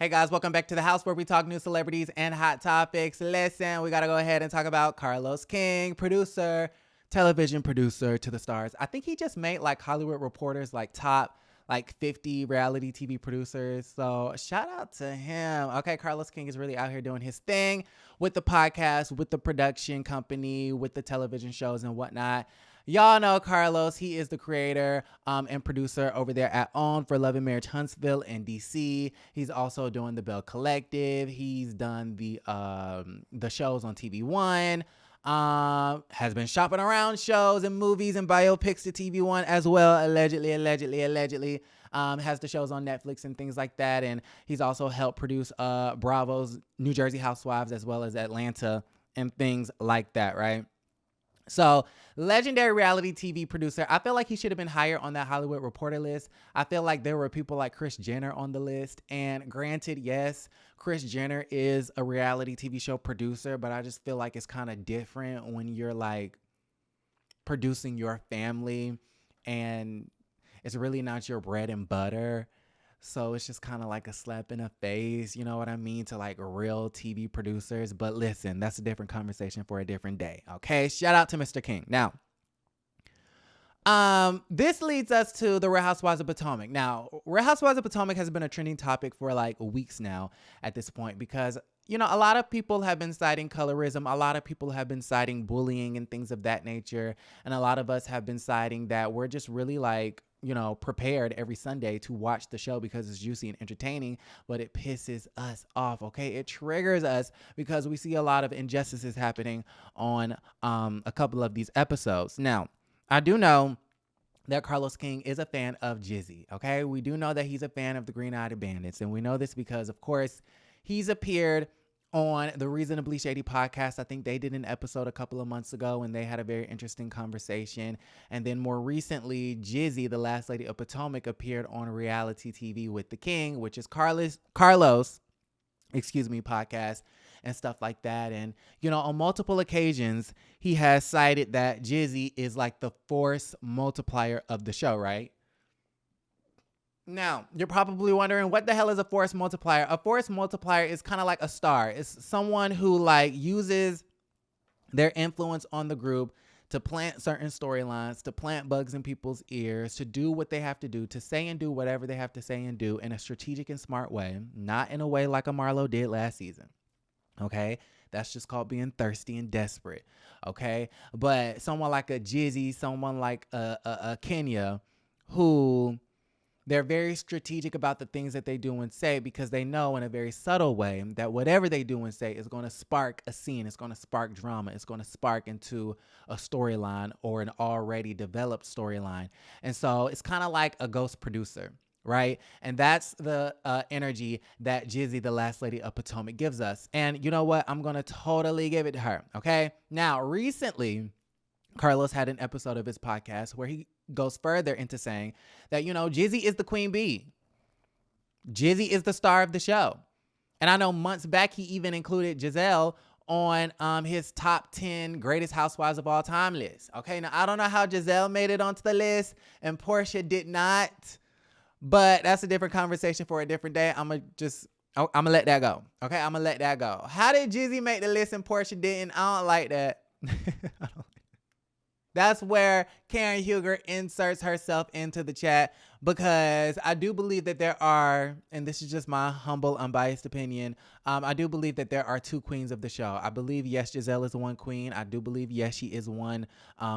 Hey guys, welcome back to the house where we talk new celebrities and hot topics. Listen, we got to go ahead and talk about Carlos King, producer, television producer to the stars. I think he just made like Hollywood Reporter's like top like 50 reality TV producers. So shout out to him. Okay, Carlos King is really out here doing his thing with the podcast, with the production company, with the television shows and whatnot. Y'all know Carlos. He is the creator and producer over there at OWN for Love and Marriage Huntsville in DC. He's also doing the Bell Collective. He's done the shows on TV One. Has been shopping around shows and movies and biopics to TV One as well. Allegedly. Has the shows on Netflix and things like that. And he's also helped produce Bravo's New Jersey Housewives as well as Atlanta and things like that, right? So, legendary reality TV producer. I feel like he should have been higher on that Hollywood Reporter list. I feel like there were people like Kris Jenner on the list. And granted, yes, Kris Jenner is a reality TV show producer, but I just feel like it's kind of different when you're like producing your family and it's really not your bread and butter. So it's just kind of like a slap in the face, you know what I mean, to like real TV producers. But listen, that's a different conversation for a different day. Okay, shout out to Mr. King. Now, this leads us to the Real Housewives of Potomac. Now, Real Housewives of Potomac has been a trending topic for like weeks now at this point because, you know, a lot of people have been citing colorism. A lot of people have been citing bullying and things of that nature. And a lot of us have been citing that we're just really like, you know, prepared every Sunday to watch the show because it's juicy and entertaining, but it pisses us off, okay? It triggers us because we see a lot of injustices happening on a couple of these episodes. Now, I do know that Carlos King is a fan of Jizzy, okay? We do know that he's a fan of the Green Eyed Bandits, and we know this because, of course, he's appeared on the Reasonably Shady podcast. I think they did an episode a couple of months ago and they had a very interesting conversation. And then more recently, Jizzy, the last lady of Potomac, appeared on reality TV with the King, which is Carlos, podcast and stuff like that. And, you know, on multiple occasions, he has cited that Jizzy is like the force multiplier of the show, right? Now, you're probably wondering, what the hell is a force multiplier? A force multiplier is kind of like a star. It's someone who like uses their influence on the group to plant certain storylines, to plant bugs in people's ears, to do what they have to do, to say and do whatever they have to say and do in a strategic and smart way, not in a way like a Marlo did last season. Okay? That's just called being thirsty and desperate. Okay? But someone like a Jizzy, someone like a Kenya, who they're very strategic about the things that they do and say because they know in a very subtle way that whatever they do and say is going to spark a scene. It's going to spark drama. It's going to spark into a storyline or an already developed storyline. And so it's kind of like a ghost producer, right? And that's the energy that Jizzy, the last lady of Potomac, gives us. And you know what? I'm going to totally give it to her, okay? Now, recently, Carlos had an episode of his podcast where he goes further into saying that, you know, Jizzy is the queen bee. Jizzy is the star of the show. And I know months back he even included Gizelle on his top 10 greatest housewives of all time list. Okay, now I don't know how Gizelle made it onto the list and Portia did not, but that's a different conversation for a different day. I'm gonna let that go. Okay, I'm gonna let that go. How did Jizzy make the list and Portia didn't? I don't like that. That's where Karen Huger inserts herself into the chat because I do believe that there are, and this is just my humble, unbiased opinion, I do believe that there are two queens of the show. I believe, yes, Gizelle is one queen. I do believe, yes, she is one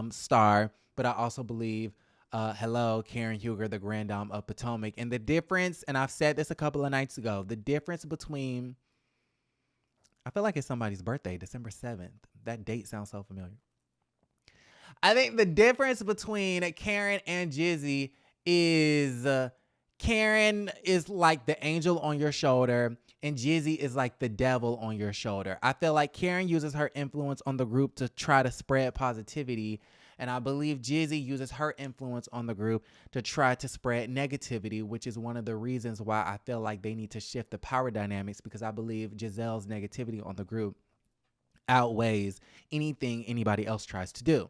star. But I also believe, Karen Huger, the Grand Dame of Potomac. And the difference, and I've said this a couple of nights ago, the difference between, I feel like it's somebody's birthday, December 7th. That date sounds so familiar. I think the difference between Karen and Jizzy is Karen is like the angel on your shoulder and Jizzy is like the devil on your shoulder. I feel like Karen uses her influence on the group to try to spread positivity. And I believe Jizzy uses her influence on the group to try to spread negativity, which is one of the reasons why I feel like they need to shift the power dynamics, because I believe Gizelle's negativity on the group outweighs anything anybody else tries to do.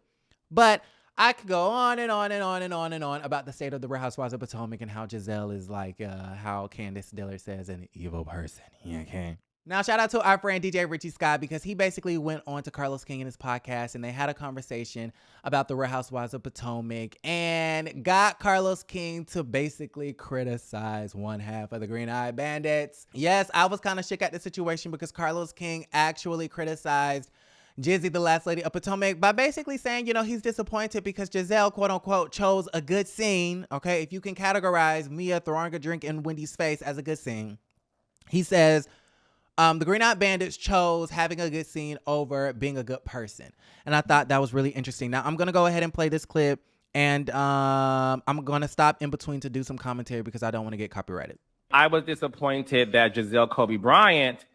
But I could go on and on and on and on and on about the state of the Real Housewives of Potomac and how Gizelle is like, how Candace Dillard says, an evil person. Okay. Now, shout out to our friend DJ Richie Scott, because he basically went on to Carlos King in his podcast and they had a conversation about the Real Housewives of Potomac and got Carlos King to basically criticize one half of the Green Eyed Bandits. Yes, I was kind of shook at the situation because Carlos King actually criticized Jizzy, the last lady of Potomac, by basically saying, you know, he's disappointed because Gizelle, quote unquote, chose a good scene. Okay, if you can categorize Mia throwing a drink in Wendy's face as a good scene, he says, the Green Eyed Bandits chose having a good scene over being a good person. And I thought that was really interesting. Now, I'm going to go ahead and play this clip, and I'm going to stop in between to do some commentary because I don't want to get copyrighted. I was disappointed that Gizelle Kobe Bryant,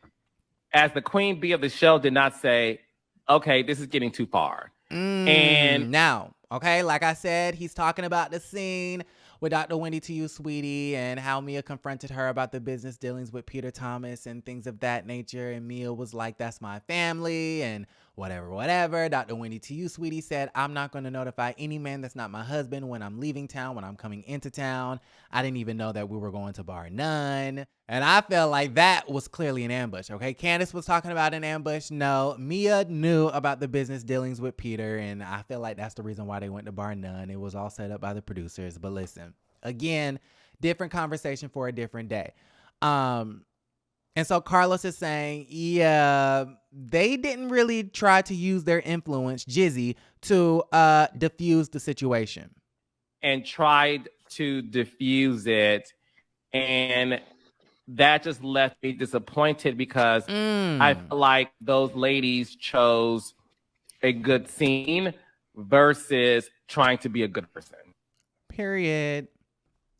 as the queen bee of the show, did not say, okay, this is getting too far. And now, okay, like I said, he's talking about the scene with Dr. Wendy to You, Sweetie, and how Mia confronted her about the business dealings with Peter Thomas and things of that nature. And Mia was like, that's my family and whatever. Dr. Wendy to You, Sweetie said, I'm not going to notify any man that's not my husband when I'm leaving town, when I'm coming into town. I didn't even know that we were going to bar none. And I felt like that was clearly an ambush, okay? Candace was talking about an ambush. No, Mia knew about the business dealings with Peter, and I feel like that's the reason why they went to bar none. It was all set up by the producers. But listen, again, different conversation for a different day. And so Carlos is saying, yeah, they didn't really try to use their influence, Jizzy, to diffuse the situation. And tried to diffuse it. And that just left me disappointed because I feel like those ladies chose a good scene versus trying to be a good person. Period.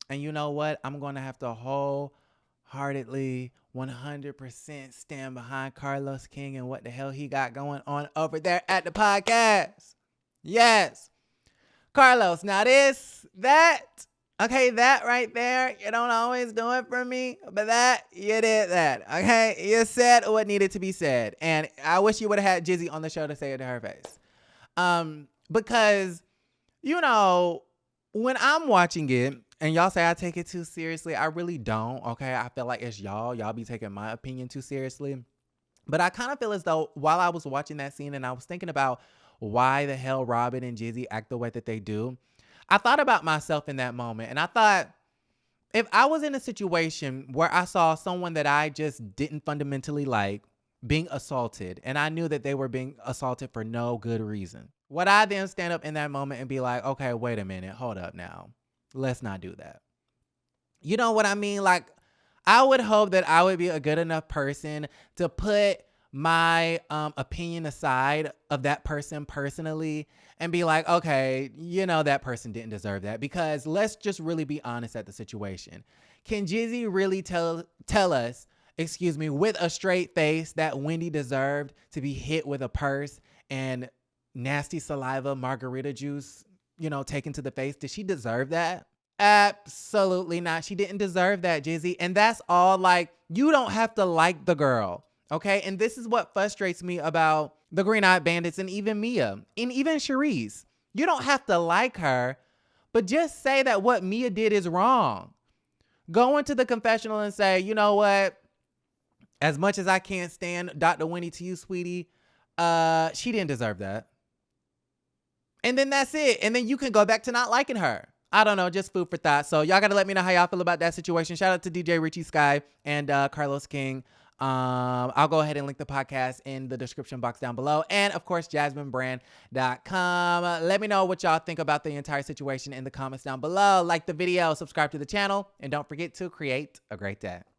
And you know what? I'm going to have to wholeheartedly 100% stand behind Carlos King and what the hell he got going on over there at the podcast. Yes. Carlos, now that right there, you don't always do it for me, but that, you did that, okay? You said what needed to be said, and I wish you would have had Jizzy on the show to say it to her face. Because, you know, when I'm watching it, and y'all say I take it too seriously, I really don't, okay? I feel like it's y'all be taking my opinion too seriously. But I kind of feel as though while I was watching that scene and I was thinking about why the hell Robin and Jizzy act the way that they do, I thought about myself in that moment, and I thought, if I was in a situation where I saw someone that I just didn't fundamentally like being assaulted, and I knew that they were being assaulted for no good reason, would I then stand up in that moment and be like, okay, wait a minute, hold up now. Let's not do that. You know what I mean? Like, I would hope that I would be a good enough person to put my opinion aside of that person personally and be like, okay, you know, that person didn't deserve that. Because let's just really be honest at the situation. Can Jizzy really tell us, excuse me, with a straight face that Wendy deserved to be hit with a purse and nasty saliva margarita juice, you know, taken to the face? Did she deserve that? Absolutely not. She didn't deserve that, Jizzy. And that's all. Like, you don't have to like the girl. Okay, and this is what frustrates me about the Green Eyed Bandits and even Mia and even Charisse. You don't have to like her, but just say that what Mia did is wrong. Go into the confessional and say, you know what? As much as I can't stand Dr. Wendy to You, Sweetie, she didn't deserve that. And then that's it. And then you can go back to not liking her. I don't know, just food for thought. So y'all got to let me know how y'all feel about that situation. Shout out to DJ Richie Sky and Carlos King. I'll go ahead and link the podcast in the description box down below. And of course, JasmineBrand.com. Let me know what y'all think about the entire situation in the comments down below. Like the video, subscribe to the channel, and don't forget to create a great day.